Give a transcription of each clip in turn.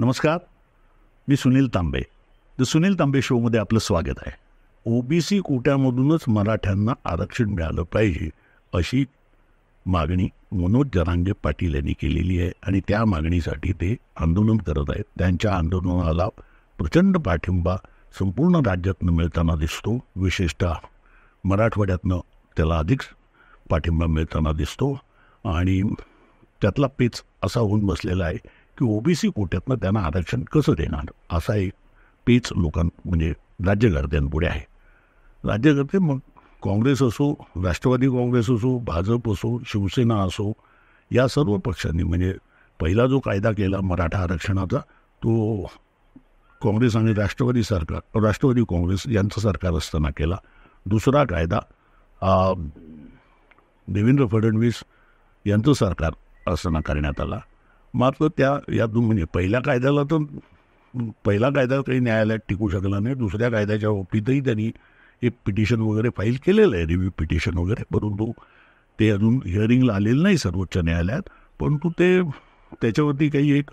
नमस्कार, मी सुनील तांबे. द सुनील तांबे शोमध्ये आपलं स्वागत आहे. ओबीसी कोट्यामधूनच मराठ्यांना आरक्षण मिळालं पाहिजे अशी मागणी मनोज जरांगे पाटील यांनी केलेली आहे आणि त्या मागणीसाठी ते आंदोलन करत आहेत. त्यांच्या आंदोलनाला प्रचंड पाठिंबा संपूर्ण राज्यातनं मिळताना दिसतो. विशेषतः मराठवाड्यातनं त्याला अधिक पाठिंबा मिळताना दिसतो आणि त्यातला पेच असा होऊन बसलेला आहे की ओबीसी कोट्यातनं त्यांना आरक्षण कसं देणार असा एक पेच म्हणजे राज्यकर्त्यांपुढे आहे. राज्यकर्ते मग काँग्रेस असो, राष्ट्रवादी काँग्रेस असो, भाजप असो, शिवसेना असो, या सर्व पक्षांनी म्हणजे पहिला जो कायदा केला मराठा आरक्षणाचा तो काँग्रेस आणि राष्ट्रवादी काँग्रेस यांचं सरकार असताना केला. दुसरा कायदा देवेंद्र फडणवीस यांचं सरकार असताना करण्यात आला. मात्र यातून म्हणजे पहिला कायदा काही न्यायालयात टिकू शकला नाही. दुसऱ्या कायद्याच्या बाबतीतही त्यांनी एक पिटिशन वगैरे फाईल केलेलं आहे, रिव्ह्यू पिटिशन वगैरे, परंतु ते अजून हिअरिंगला आलेलं नाही सर्वोच्च न्यायालयात. परंतु त्याच्यावरती काही एक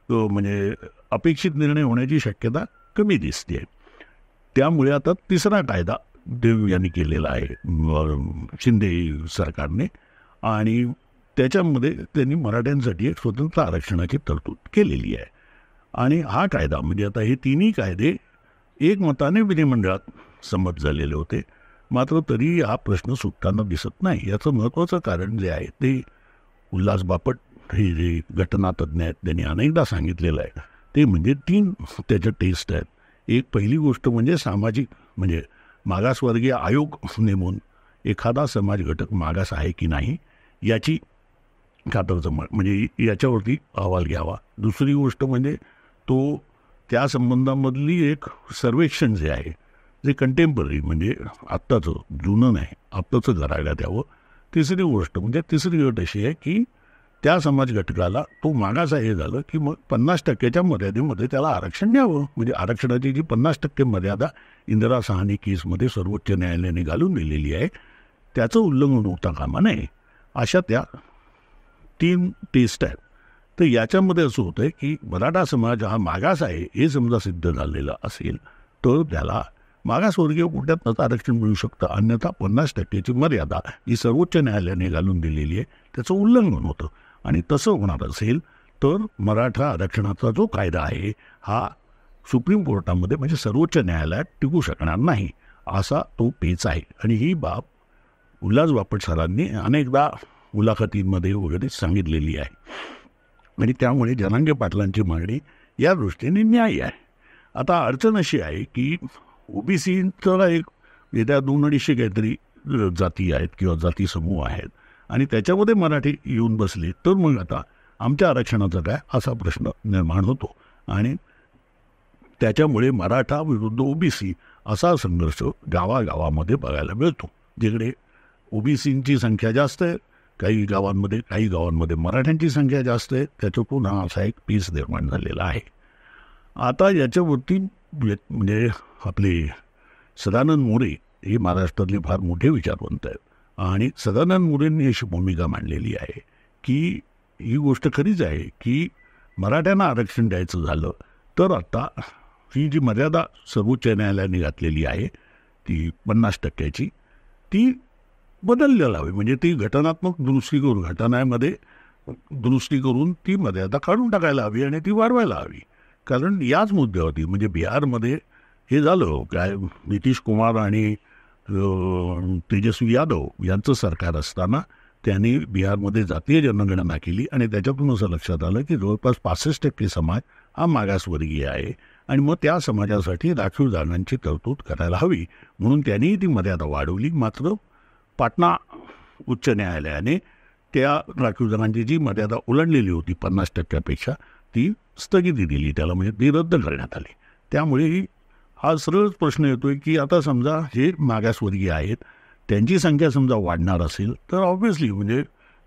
म्हणजे अपेक्षित निर्णय होण्याची शक्यता कमी दिसते. त्यामुळे आता तिसरा कायदा देव यांनी केलेला आहे शिंदे सरकारने आणि त्याच्यामध्ये त्यांनी मराठ्यांसाठी एक स्वतंत्र आरक्षणाची तरतूद केलेली आहे. आणि हा कायदा म्हणजे आता हे तिन्ही कायदे एकमताने विधिमंडळात संमत झालेले होते. मात्र तरी हा प्रश्न सुटताना दिसत नाही. याचं महत्त्वाचं कारण जे आहे ते उल्हास बापट हे जे घटनातज्ञ आहेत त्यांनी अनेकदा सांगितलेलं आहे. ते म्हणजे 3 त्याच्या टेस्ट आहेत. एक पहिली गोष्ट म्हणजे सामाजिक म्हणजे मागासवर्गीय आयोग नेमून एखादा समाज घटक मागास आहे की नाही याची खातरजमा म्हणजे याच्यावरती अहवाल घ्यावा. दुसरी गोष्ट म्हणजे त्या संबंधामधली एक सर्वेक्षण जे आहे जे कंटेम्पररी म्हणजे आत्ताचं जुनं नाही आत्ताचं करायला यावं. तिसरी अट अशी आहे की त्या समाज घटकाला तो मागास आहे झालं की मग 50% मर्यादेमध्ये त्याला आरक्षण द्यावं. म्हणजे आरक्षणाची जी 50% मर्यादा इंदिरा साहनी केसमध्ये सर्वोच्च न्यायालयाने घालून दिलेली आहे त्याचं उल्लंघन होता कामा नये. अशा त्या 3 टेस्ट आहेत. तर याच्यामध्ये असं होतं आहे की मराठा समाज हा मागास आहे हे समजा सिद्ध झालेलं असेल तर त्याला मागासवर्गीय कोट्यातनंच आरक्षण मिळू शकतं. अन्यथा 50% मर्यादा ही सर्वोच्च न्यायालयाने घालून दिलेली आहे त्याचं उल्लंघन होतं. आणि तसं होणार असेल तर मराठा आरक्षणाचा जो कायदा आहे हा सुप्रीम कोर्टामध्ये म्हणजे सर्वोच्च न्यायालयात टिकू शकणार नाही असा तो पेच आहे. आणि ही बाब उल्हास बापट सरांनी अनेकदा मुलाखतींमध्ये वगैरे सांगितलेली आहे आणि त्यामुळे जरांगे पाटलांची मागणी या दृष्टीने न्याय्य आहे. आता अडचण अशी आहे की ओबीसीचा एक त्या 2-250 काहीतरी जाती आहेत किंवा जाती समूह आहेत आणि त्याच्यामध्ये मराठी येऊन बसले तर मग आता आमच्या आरक्षणाचा काय असा प्रश्न निर्माण होतो आणि त्याच्यामुळे मराठा विरुद्ध ओबीसी असा संघर्ष गावागावामध्ये बघायला मिळतो. जिकडे ओबीसींची संख्या जास्त आहे काही गावांमध्ये मराठ्यांची संख्या जास्त आहे. त्याच्यातून हा असा एक पीस निर्माण झालेला आहे. आता याच्यावरती म्हणजे आपले सदानंद मोरे हे महाराष्ट्रातले फार मोठे विचारवंत आहेत आणि सदानंद मोरेंनी अशी भूमिका मांडलेली आहे की ही गोष्ट खरीच आहे की मराठ्यांना आरक्षण द्यायचं झालं तर आता ही जी मर्यादा सर्वोच्च न्यायालयाने घातलेली आहे ती 50% ती बदललेला हवी. म्हणजे ती घटनात्मक घटनामध्ये दुरुस्ती करून ती मर्यादा काढून टाकायला हवी आणि ती वाढवायला हवी. कारण याच मुद्द्यावरती म्हणजे बिहारमध्ये हे झालं काय नितीश कुमार आणि तेजस्वी यादव यांचं सरकार असताना त्यांनी बिहारमध्ये जातीय जनगणना केली आणि त्याच्यातून असं लक्षात आलं की जवळपास 65% समाज हा मागासवर्गीय आहे आणि मग त्या समाजासाठी राखीव जागांची तरतूद करायला हवी म्हणून त्यांनी ती मर्यादा वाढवली. मात्र पाटणा उच्च न्यायालयाने त्या राखीव जागांची जी मर्यादा ओलांडलेली होती 50%पेक्षा ती स्थगिती दिली त्याला म्हणजे ती रद्द करण्यात आली. त्यामुळे हा सरळ प्रश्न येतोय की आता समजा हे मागासवर्गीय आहेत त्यांची संख्या समजा वाढणार असेल तर ऑब्व्हियसली म्हणजे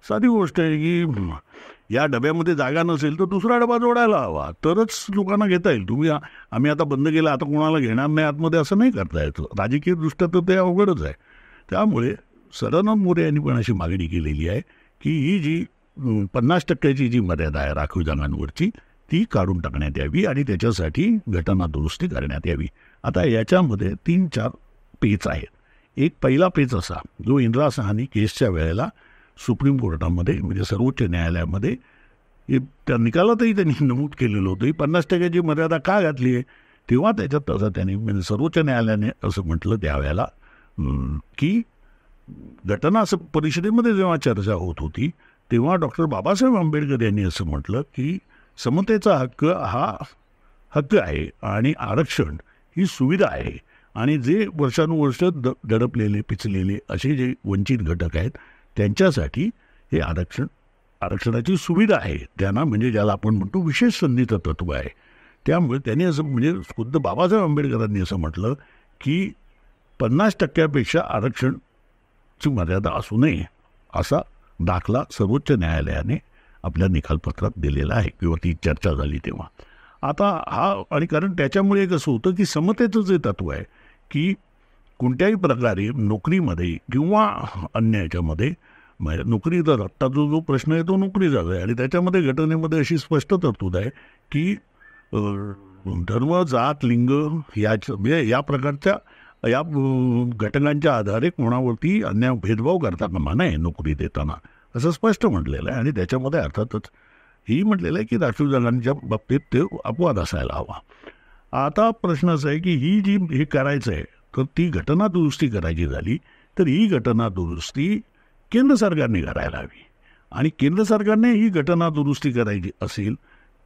साधी गोष्ट आहे की या डब्यामध्ये जागा नसेल तर दुसरा डबा जोडायला हवा तरच लोकांना घेता येईल. आम्ही आता बंद केलं आता कोणाला घेणार नाही आतमध्ये असं नाही करता येतं. राजकीय दृष्ट्या तर ते अवघडच आहे. त्यामुळे सदानंद मोरे यांनी पण अशी मागणी केलेली आहे की ही जी 50% जी मर्यादा आहे राखीव जागांवरची ती काढून टाकण्यात यावी आणि त्याच्यासाठी घटना दुरुस्ती करण्यात यावी. आता याच्यामध्ये 3-4 पेच आहेत. एक पहिला पेच असा जो इंदिरा साहनी केसच्या वेळेला सुप्रीम कोर्टामध्ये म्हणजे सर्वोच्च न्यायालयामध्ये त्या निकालातही त्यांनी नमूद केलेलं होतं. ही 50% मर्यादा का घातली आहे, तेव्हा त्याच्यात तसं त्यांनी म्हणजे सर्वोच्च न्यायालयाने असं म्हटलं त्यावेळेला की घटना परिषदेमध्ये जेव्हा चर्चा होत होती तेव्हा डॉक्टर बाबासाहेब आंबेडकर यांनी असं म्हटलं की समतेचा हक्क हा हक्क आहे आणि आरक्षण ही सुविधा आहे आणि जे वर्षानुवर्ष दडपलेले पिचलेले असे जे वंचित घटक आहेत त्यांच्यासाठी हे आरक्षणाची सुविधा आहे. त्यांना म्हणजे ज्याला आपण म्हणतो विशेष संधीचं तत्व आहे. त्यामुळे त्यांनी असं म्हणजे खुद्द बाबासाहेब आंबेडकरांनी असं म्हटलं की 50% आरक्षणची मर्यादा असू नये असा दाखला सर्वोच्च न्यायालयाने आपल्या निकालपत्रात दिलेला आहे किंवा ती चर्चा झाली तेव्हा. आता हा आणि कारण त्याच्यामुळे कसं होतं की समतेचं जे तत्व आहे की कोणत्याही प्रकारे नोकरीमध्ये किंवा अन्य याच्यामध्ये नोकरीचा आत्ता जो प्रश्न आहे तो नोकरीचा आहे आणि त्याच्यामध्ये घटनेमध्ये अशी स्पष्ट तरतूद आहे की धर्म जात लिंग या प्रकारच्या या घटकांच्या आधारे कोणावरती अन्याय भेदभाव करता कामा नये नोकरी देताना असं स्पष्ट म्हटलेलं आहे. आणि त्याच्यामध्ये अर्थातच ही म्हटलेलं आहे की राष्ट्रीय जगांच्या बाबतीत ते अपवाद असायला हवा. आता प्रश्न असा आहे की ही जी हे करायचं आहे तर ती घटना दुरुस्ती करायची झाली तर ही घटना दुरुस्ती केंद्र सरकारने करायला हवी आणि केंद्र सरकारने ही घटना दुरुस्ती करायची असेल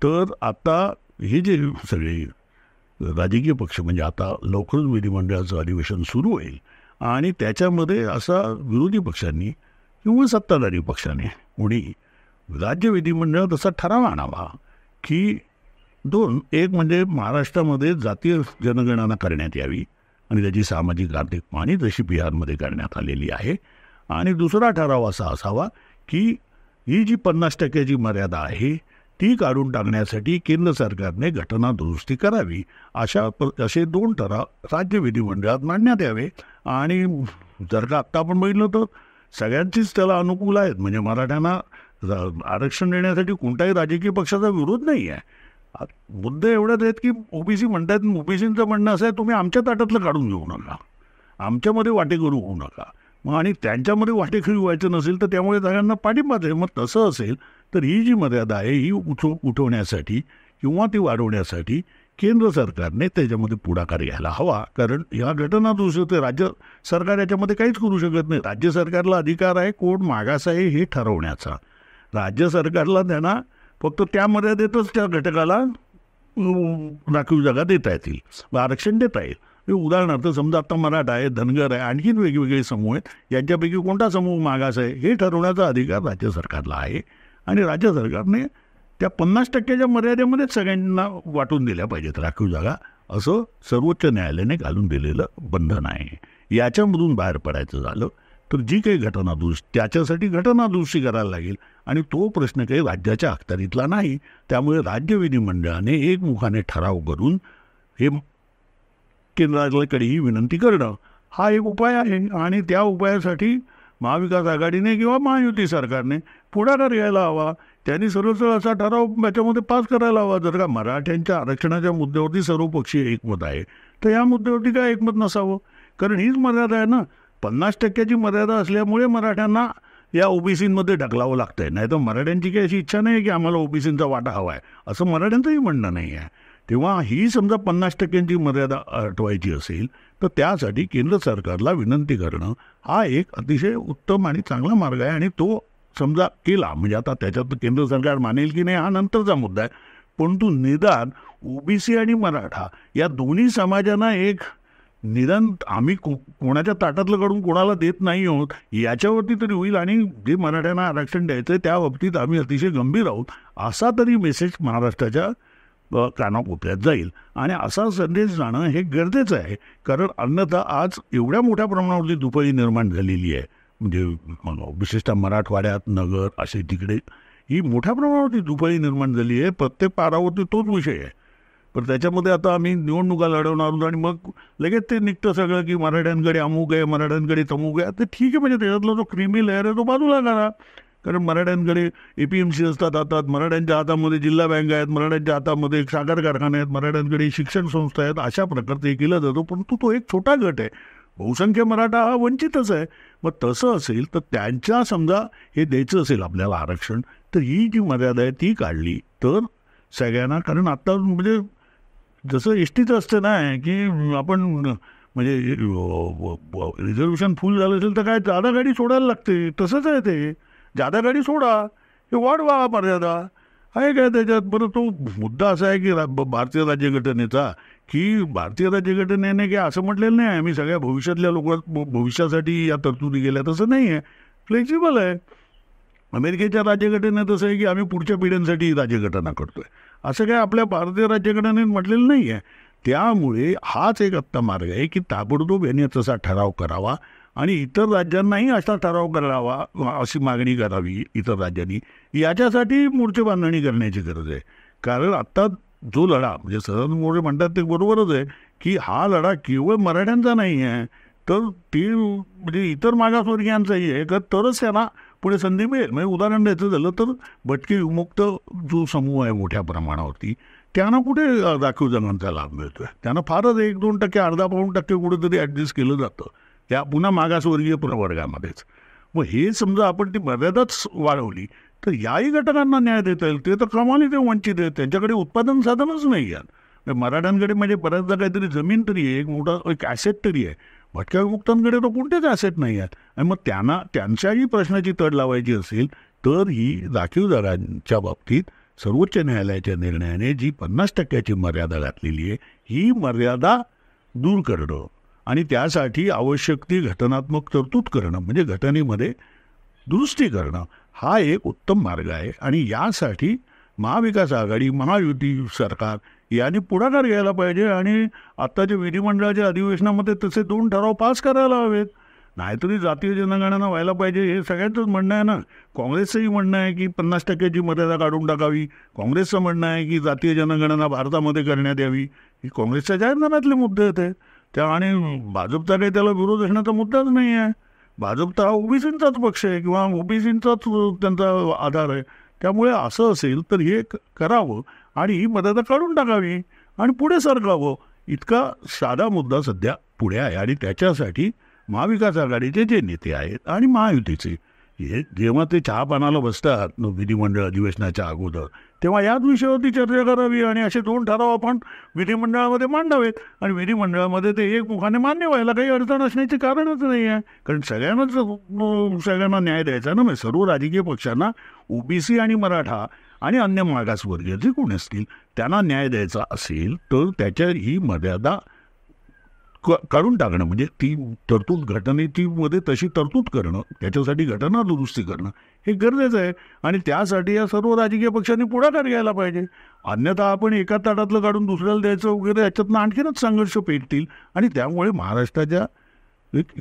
तर आता हे जे सगळे राजकीय पक्ष म्हणजे आता लवकरच विधिमंडळाचं अधिवेशन सुरू होईल आणि त्याच्यामध्ये असा विरोधी पक्षांनी किंवा सत्ताधारी पक्षाने कोणी राज्य विधिमंडळात असा ठराव आणावा की एक म्हणजे महाराष्ट्रामध्ये जातीय जनगणना करण्यात यावी आणि त्याची सामाजिक आर्थिक पाहणी जशी बिहारमध्ये करण्यात आलेली आहे. आणि दुसरा ठराव असा असावा की ही जी 50% मर्यादा आहे ती काढून टाकण्यासाठी केंद्र सरकारने घटना दुरुस्ती करावी. असे 2 ठराव राज्य विधिमंडळात मांडण्यात यावे. आणि जर का आत्ता आपण बघितलं तर सगळ्यांचीच त्याला अनुकूल आहेत. म्हणजे मराठ्यांना आरक्षण देण्यासाठी कोणत्याही राजकीय पक्षाचा विरोध नाही आहे. मुद्दे एवढ्याच आहेत की ओबीसी म्हणतात, ओबीसींचं म्हणणं असं आहे तुम्ही आमच्या ताटातलं काढून घेऊ नका, आमच्यामध्ये वाटेकरू होऊ नका. मग आणि त्यांच्यामध्ये वाटेकरी व्हायचं नसेल तर त्यामुळे सगळ्यांना पाठिंबाच आहे. मग तसं असेल तर ही जी मर्यादा आहे ही उठवण्यासाठी किंवा ती वाढवण्यासाठी केंद्र सरकारने त्याच्यामध्ये पुढाकार घ्यायला हवा. कारण या घटना दुरुस्ती राज्य सरकार याच्यामध्ये काहीच करू शकत नाही. राज्य सरकारला अधिकार आहे कोण मागास आहे हे ठरवण्याचा. राज्य सरकारला त्यांना फक्त त्या मर्यादेतच त्या घटकाला राखीव जागा देता येतील, आरक्षण देता येईल. उदाहरणार्थ समजा आता मराठा आहे, धनगर आहे, आणखीन वेगवेगळे समूह आहेत, यांच्यापैकी कोणता समूह मागास आहे हे ठरवण्याचा अधिकार राज्य सरकारला आहे. आणि राज्य सरकारने त्या 50%च्या मर्यादेमध्येच सगळ्यांना वाटून दिल्या पाहिजेत राखीव जागा, असं सर्वोच्च न्यायालयाने घालून दिलेलं बंधन आहे. याच्यामधून बाहेर पडायचं झालं तर जी काही घटना दुरुस्ती त्याच्यासाठी घटना दुरुस्ती करायला लागेल आणि तो प्रश्न काही राज्याच्या अखत्यारीतला नाही. त्यामुळे राज्य विधिमंडळाने एकमुखाने ठराव करून हे केंद्राकडे ही विनंती करणं हा एक उपाय आहे. आणि त्या उपायासाठी महाविकास आघाडीने किंवा महायुती सरकारने पुढाकार घ्यायला हवा. त्यांनी सरळ असा ठराव याच्यामध्ये पास करायला हवा. जर का मराठ्यांच्या आरक्षणाच्या मुद्द्यावरती सर्वपक्षीय एकमत आहे तर या मुद्द्यावरती काय एकमत नसावं. कारण हीच मर्यादा आहे ना, 50%ची मर्यादा असल्यामुळे मराठ्यांना या ओबीसीमध्ये ढकलावं लागतंय. नाही तर मराठ्यांची काही अशी इच्छा नाही की आम्हाला ओबीसींचा वाटा हवा आहे असं मराठ्यांचंही म्हणणं नाही आहे. तेव्हा ही समजा 50%ची मर्यादा हटवायची असेल तर त्यासाठी केंद्र सरकारला विनंती करणं हा एक अतिशय उत्तम आणि चांगला मार्ग आहे. आणि तो समजा केला म्हणजे आता त्याच्यात केंद्र सरकार मानेल की नाही हा नंतरचा मुद्दा आहे. परंतु निदान ओबीसी आणि मराठा या दोन्ही समाजांना एक निदान आम्ही कोणाच्या ताटातलं काढून कोणाला देत नाही आहोत याच्यावरती तरी होईल. आणि जे मराठ्यांना आरक्षण द्यायचं त्या बाबतीत आम्ही अतिशय गंभीर आहोत असा तरी मेसेज महाराष्ट्राच्या कानाकोपऱ्यात जाईल. आणि असा संदेश जाणं हे गरजेचं आहे. कारण अन्यथा आज एवढ्या मोठ्या प्रमाणावरती दुपळी निर्माण झालेली आहे. म्हणजे विशेषतः मराठवाड्यात नगर असे तिकडे ही मोठ्या प्रमाणावरती दुपळी निर्माण झाली आहे. प्रत्येक पारावरती तोच विषय आहे. पण त्याच्यामध्ये आता आम्ही निवडणुका लढवणार आहोत आणि मग लगेच ते निघतं सगळं की मराठ्यांकडे अमुक आहे, मराठ्यांकडे तमुक आहे. तर ठीक आहे, म्हणजे त्याच्यातला जो क्रिमी लेअर आहे तो बाजूला करा. कारण मराठ्यांकडे APMC असतात हातात, मराठ्यांच्या हातामध्ये जिल्हा बँक आहेत, मराठ्यांच्या हातामध्ये साखर कारखाने आहेत, मराठ्यांकडे शिक्षण संस्था आहेत. अशा प्रकारचं हे केलं जातं. परंतु तो एक छोटा गट आहे. बहुसंख्य मराठा हा वंचितच आहे. मग तसं असेल तर त्यांच्या समजा हे द्यायचं असेल आपल्याला आरक्षण, तर ही जी मर्यादा आहे ती काढली तर सगळ्यांना, कारण आता म्हणजे जसं एसटीचं असतं ना की आपण म्हणजे रिझर्वेशन फुल झालं असेल तर काय जादा गाडी सोडायला लागते, तसंच आहे ते. जादा गाडी सोडा, हे वाढवा मर्यादा आहे काय त्याच्यात. बरं तो मुद्दा असा आहे की भारतीय राज्यघटनेचा, की भारतीय राज्यघटनेने की असं म्हटलेलं नाही आम्ही सगळ्या भविष्यातल्या भविष्यासाठी या तरतुदी गेल्या, तसं नाही आहे, फ्लेक्झिबल आहे. अमेरिकेच्या राज्यघटनेत असं आहे की आम्ही पुढच्या पिढ्यांसाठी राज्यघटना करतोय, असं काय आपल्या भारतीय राज्यघटनेत म्हटलेलं नाही आहे. त्यामुळे हाच एक आत्ता मार्ग आहे की ताबडतोब यांनी तसा ठराव करावा आणि इतर राज्यांनाही असा ठराव करावा, अशी मागणी करावी इतर राज्यांनी. याच्यासाठी मोर्चे बांधणी करण्याची गरज आहे. कारण आत्ता जो लढा म्हणजे सहज मोरे म्हणतात ते बरोबरच आहे की हा लढा केवळ मराठ्यांचा नाही आहे, तर ते म्हणजे इतर मागासवर्गीयांचाही आहे, तरच त्यांना पुढे संधी मिळेल. म्हणजे उदाहरण द्यायचं झालं तर भटके विमुक्त जो समूह आहे मोठ्या प्रमाणावरती, त्यांना कुठे राखीव जंगांचा लाभ मिळतोय? त्यांना फारच 1-2%, अर्धा-पाऊण टक्के कुठेतरी ॲडजस्ट केलं जातं त्या पुन्हा मागासवर्गीय प्रवर्गामध्येच. मग हे समजा आपण ती मर्यादाच वाढवली तर याही घटकांना न्याय देता येईल. ते तर क्रमाने ते वंचित आहेत, त्यांच्याकडे उत्पादन साधनच नाही आहे. मराठ्यांकडे म्हणजे बऱ्याचदा काहीतरी जमीन तरी आहे, एक मोठा एक ॲसेट तरी आहे. भटक्या विमुक्तांकडे तर कोणतेच ॲसेट नाही आहेत. आणि मग त्यांना त्यांच्याही प्रश्नाची तड लावायची असेल तर ही राखीव जागांच्या बाबतीत सर्वोच्च न्यायालयाच्या निर्णयाने जी 50% मर्यादा घातलेली आहे, ही मर्यादा दूर करणं आणि त्यासाठी आवश्यक ती घटनात्मक तरतूद करणं म्हणजे घटनेमध्ये दुरुस्ती करणं हा एक उत्तम मार्ग आहे. आणि यासाठी महाविकास आघाडी, महायुती सरकार याने पुढाकार घ्यायला पाहिजे आणि आत्ताच्या विधिमंडळाच्या अधिवेशनामध्ये तसे 2 ठराव पास करायला हवेत. नाहीतरी जातीय जनगणना व्हायला पाहिजे हे सगळ्यांचंच म्हणणं आहे ना. काँग्रेसचंही म्हणणं आहे की 50%ची मर्यादा काढून टाकावी. काँग्रेसचं म्हणणं आहे की जातीय जनगणना भारतामध्ये करण्यात यावी. ही काँग्रेसच्या जाहीरनाम्यातले मुद्दे आहेत त्या. आणि भाजपचा काही त्याला विरोध असण्याचा मुद्दाच नाही आहे. भाजप तर हा ओबीसींचाच पक्ष आहे किंवा ओबीसींचाच त्यांचा आधार आहे. त्यामुळे असं असेल तर हे करावं आणि ही मर्यादा काढून टाकावी आणि पुढे सरकावं. इतका साधा मुद्दा सध्या पुढे आहे आणि त्याच्यासाठी महाविकास आघाडीचे जे नेते आहेत आणि महायुतीचे हे जेव्हा ते चहापानाला बसतात विधिमंडळ अधिवेशनाच्या अगोदर, तेव्हा याच विषयावरती चर्चा करावी आणि असे 2 ठराव आपण विधिमंडळामध्ये मांडावेत. आणि विधिमंडळामध्ये ते एकमुखाने मान्य व्हायला काही अडचण असण्याचे कारणच नाही आहे. कारण सगळ्यांना न्याय द्यायचा ना. म्हणजे सर्व राजकीय पक्षांना ओबीसी आणि मराठा आणि अन्य मागासवर्गीय जे कोणी असतील त्यांना न्याय द्यायचा असेल तर त्याच्या ही मर्यादा काढून टाकणं म्हणजे ती तरतूद घटनेची मध्ये तशी तरतूद करणं, त्याच्यासाठी घटना दुरुस्ती करणं हे गरजेचं आहे. आणि त्यासाठी या सर्व राजकीय पक्षांनी पुढाकार घ्यायला पाहिजे. अन्यथा आपण एका ताटातलं काढून दुसऱ्याला द्यायचं वगैरे याच्यातनं आणखीनच संघर्ष पेटतील आणि त्यामुळे महाराष्ट्राच्या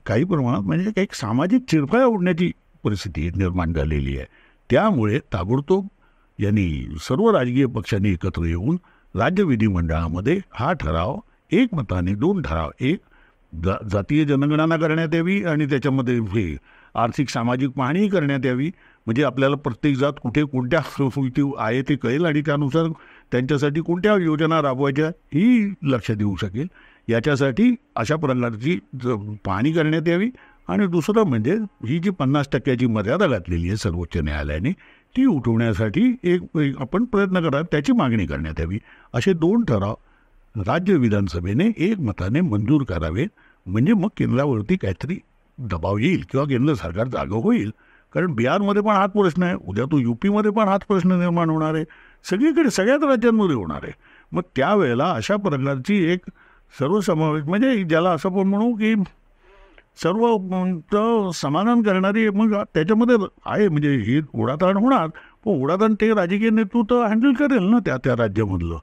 काही प्रमाणात म्हणजे एक सामाजिक चिरफाया उडण्याची परिस्थिती निर्माण झालेली आहे. त्यामुळे ताबडतोब यांनी सर्व राजकीय पक्षांनी एकत्र येऊन राज्य विधिमंडळामध्ये हा ठराव एकमताने 2 ठराव, एक जातीय जनगणना करण्यात यावी आणि त्याच्यामध्ये हे आर्थिक सामाजिक पाहणी करण्यात यावी. म्हणजे आपल्याला प्रत्येक जात कुठे कोणत्या आहे ते कळेल आणि त्यानुसार त्यांच्यासाठी कोणत्या योजना राबवायच्या ही लक्षात येऊ शकेल. याच्यासाठी अशा प्रकारची पाहणी करण्यात यावी. आणि दुसरं म्हणजे ही जी 50%ची मर्यादा घातलेली आहे सर्वोच्च न्यायालयाने ती उठवण्यासाठी एक आपण प्रयत्न करा, त्याची मागणी करण्यात यावी. असे 2 ठराव राज्य विधानसभेने एकमताने मंजूर करावेत. म्हणजे मग केंद्रावरती काहीतरी दबाव येईल किंवा केंद्र सरकार जागं होईल. कारण बिहारमध्ये पण हाच प्रश्न आहे, उद्या तो यूपीमध्ये पण हाच प्रश्न निर्माण होणार आहे, सगळीकडे सगळ्याच राज्यांमध्ये होणार आहे. मग त्यावेळेला अशा प्रकारची एक सर्वसमावेश म्हणजे ज्याला असं पण म्हणू की सर्व समाधान करणारी मग त्याच्यामध्ये आहे. म्हणजे हे ओढाताण होणार पण ओढाताण ते राजकीय नेतृत्व हँडल करेल ना त्या राज्यामधलं.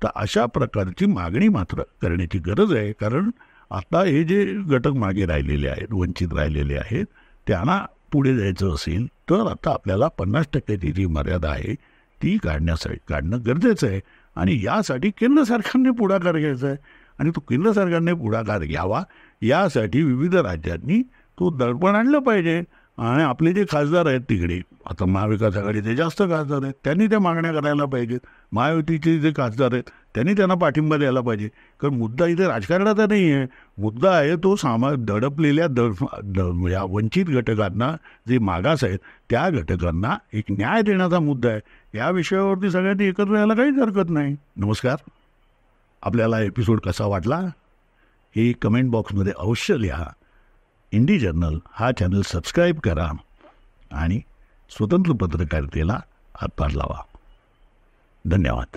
तर अशा प्रकारची मागणी मात्र करण्याची गरज आहे. कारण आता हे जे घटक मागे राहिलेले आहेत, वंचित राहिलेले आहेत, त्यांना पुढे जायचं असेल तर आता आपल्याला 50%ची जी मर्यादा आहे ती काढणं गरजेचं आहे. आणि यासाठी केंद्र सरकारने पुढाकार घ्यायचा आहे आणि तो केंद्र सरकारने पुढाकार घ्यावा यासाठी विविध राज्यांनी तो दडपण आणलं पाहिजे. आणि आपले जे खासदार आहेत तिकडे, आता महाविकास आघाडीचे जास्त खासदार आहेत, त्यांनी त्या मागण्या करायला पाहिजेत. महायुतीचे जे खासदार आहेत त्यांनी त्यांना पाठिंबा द्यायला पाहिजे. कारण मुद्दा इथे राजकारणाचा नाही आहे, मुद्दा आहे तो दडपलेल्या या वंचित घटकांना, जे मागास आहेत त्या घटकांना एक न्याय देण्याचा मुद्दा आहे. या विषयावरती सगळ्यांनी एकत्र यायला काहीच हरकत नाही. नमस्कार. आपल्याला एपिसोड कसा वाटला हे कमेंट बॉक्समध्ये अवश्य लिहा. इंडी जर्नल हा चॅनल सबस्क्राईब करा आणि स्वतंत्र पत्रकारितेला हातभार लावा. धन्यवाद.